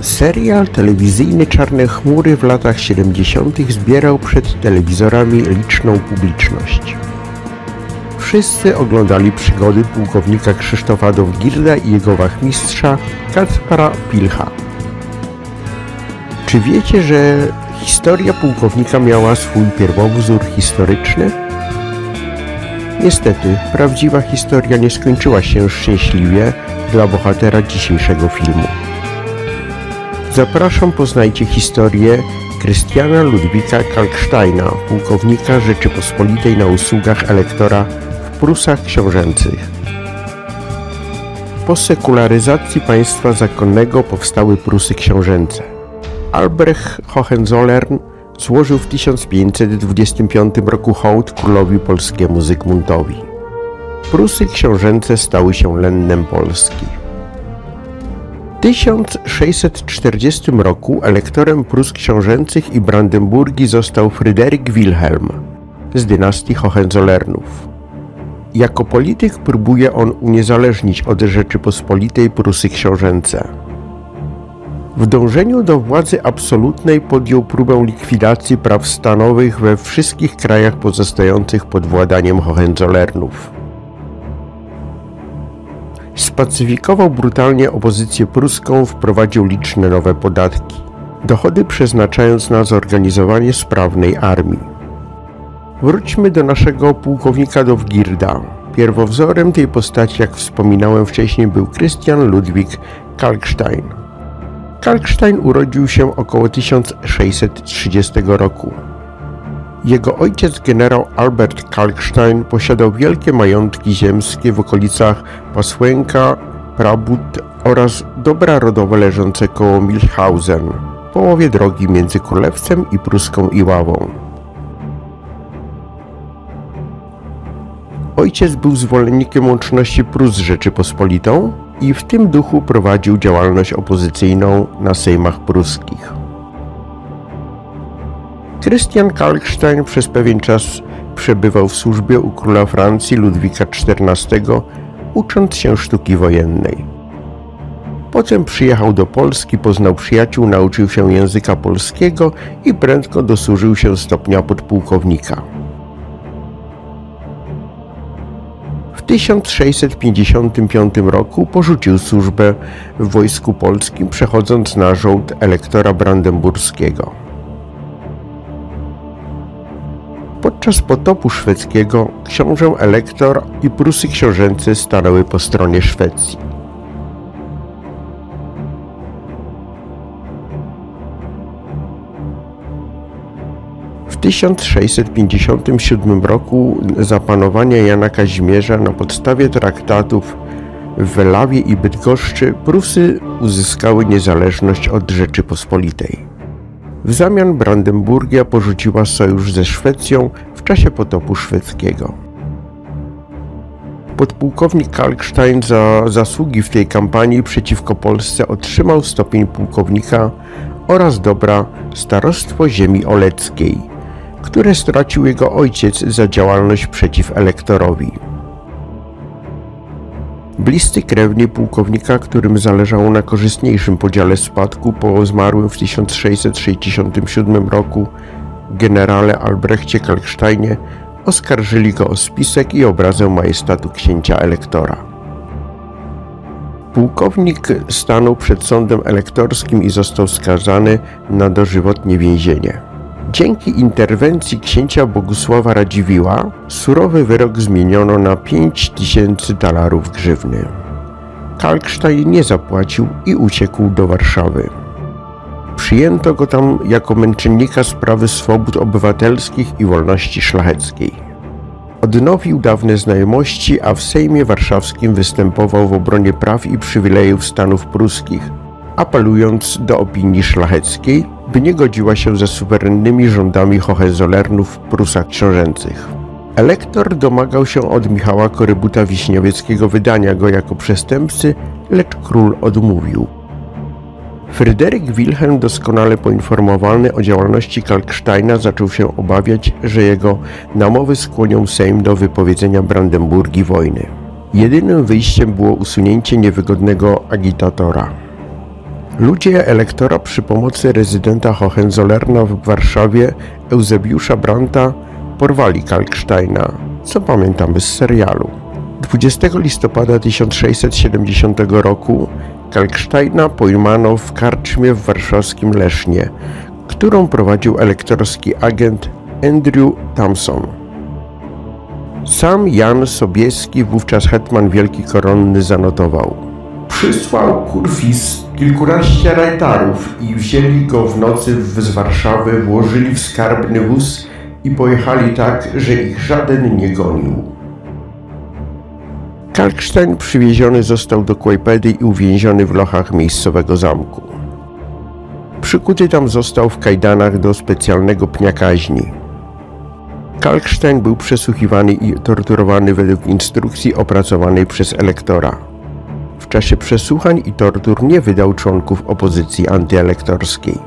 Serial telewizyjny Czarne chmury w latach 70. zbierał przed telewizorami liczną publiczność. Wszyscy oglądali przygody pułkownika Krzysztofa Dowgirda i jego wachmistrza Kacpra Pilcha. Czy wiecie, że historia pułkownika miała swój pierwowzór historyczny? Niestety, prawdziwa historia nie skończyła się szczęśliwie dla bohatera dzisiejszego filmu. Zapraszam, poznajcie historię Krystiana Ludwika Kalksteina, pułkownika Rzeczypospolitej na usługach elektora w Prusach Książęcych. Po sekularyzacji państwa zakonnego powstały Prusy Książęce. Albrecht Hohenzollern złożył w 1525 roku hołd królowi polskiemu Zygmuntowi. Prusy Książęce stały się lennem Polski. W 1640 roku elektorem Prus Książęcych i Brandenburgii został Fryderyk Wilhelm z dynastii Hohenzollernów. Jako polityk próbuje on uniezależnić od Rzeczypospolitej Prusy Książęce. W dążeniu do władzy absolutnej podjął próbę likwidacji praw stanowych we wszystkich krajach pozostających pod władaniem Hohenzollernów. Spacyfikował brutalnie opozycję pruską, wprowadził liczne nowe podatki, dochody przeznaczając na zorganizowanie sprawnej armii. Wróćmy do naszego pułkownika Dowgirda. Pierwowzorem tej postaci, jak wspominałem wcześniej, był Krystian Ludwik Kalkstein. Kalkstein urodził się około 1630 roku. Jego ojciec, generał Albert Kalkstein, posiadał wielkie majątki ziemskie w okolicach Pasłęka, Prabut oraz dobra rodowe leżące koło Milchhausen, w połowie drogi między Królewcem i Pruską Iławą. Ojciec był zwolennikiem łączności Prus z Rzeczypospolitą i w tym duchu prowadził działalność opozycyjną na sejmach pruskich. Krystian Kalkstein przez pewien czas przebywał w służbie u króla Francji Ludwika XIV, ucząc się sztuki wojennej. Potem przyjechał do Polski, poznał przyjaciół, nauczył się języka polskiego i prędko dosłużył się stopnia podpułkownika. W 1655 roku porzucił służbę w wojsku polskim, przechodząc na żołd elektora brandenburskiego. Podczas potopu szwedzkiego książę elektor i Prusy Książęce stanęły po stronie Szwecji. W 1657 roku za panowania Jana Kazimierza na podstawie traktatów w Welawie i Bydgoszczy Prusy uzyskały niezależność od Rzeczypospolitej. W zamian Brandenburgia porzuciła sojusz ze Szwecją w czasie potopu szwedzkiego. Podpułkownik Kalkstein za zasługi w tej kampanii przeciwko Polsce otrzymał stopień pułkownika oraz dobra starostwo ziemi oleckiej, które stracił jego ojciec za działalność przeciw elektorowi. Bliscy krewni pułkownika, którym zależało na korzystniejszym podziale spadku po zmarłym w 1667 roku generale Albrechcie Kalksteinie, oskarżyli go o spisek i obrazę majestatu księcia elektora. Pułkownik stanął przed sądem elektorskim i został skazany na dożywotnie więzienie. Dzięki interwencji księcia Bogusława Radziwiłła surowy wyrok zmieniono na 5000 talarów grzywny. Kalkstein nie zapłacił i uciekł do Warszawy. Przyjęto go tam jako męczennika sprawy swobód obywatelskich i wolności szlacheckiej. Odnowił dawne znajomości, a w Sejmie Warszawskim występował w obronie praw i przywilejów stanów pruskich, apelując do opinii szlacheckiej, by nie godziła się ze suwerennymi rządami Hohenzollernów w Prusach Książęcych. Elektor domagał się od Michała Korybuta-Wiśniowieckiego wydania go jako przestępcy, lecz król odmówił. Fryderyk Wilhelm, doskonale poinformowany o działalności Kalksteina, zaczął się obawiać, że jego namowy skłonią Sejm do wypowiedzenia Brandenburgii wojny. Jedynym wyjściem było usunięcie niewygodnego agitatora. Ludzie elektora przy pomocy rezydenta Hohenzollerna w Warszawie Eusebiusza Brandta porwali Kalksteina, co pamiętamy z serialu. 20 listopada 1670 roku Kalksteina pojmano w karczmie w warszawskim Lesznie, którą prowadził elektorski agent Andrew Thompson. Sam Jan Sobieski, wówczas hetman wielki koronny, zanotował: przysłał kurfis kilkanaście rajtarów i wzięli go w nocy z Warszawy, włożyli w skarbny wóz i pojechali tak, że ich żaden nie gonił. Kalkstein przywieziony został do Kłajpedy i uwięziony w lochach miejscowego zamku. Przykuty tam został w kajdanach do specjalnego pnia kaźni. Kalkstein był przesłuchiwany i torturowany według instrukcji opracowanej przez elektora. W czasie przesłuchań i tortur nie wydał członków opozycji antyelektorskiej.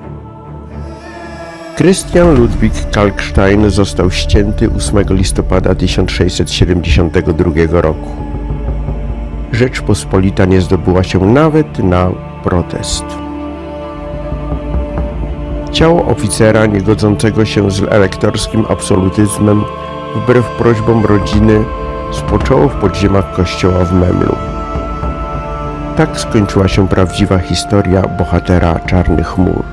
Christian Ludwig Kalkstein został ścięty 8 listopada 1672 roku. Rzeczpospolita nie zdobyła się nawet na protest. Ciało oficera niegodzącego się z elektorskim absolutyzmem, wbrew prośbom rodziny, spoczęło w podziemiach kościoła w Memlu. Tak skończyła się prawdziwa historia bohatera Czarnych Chmur.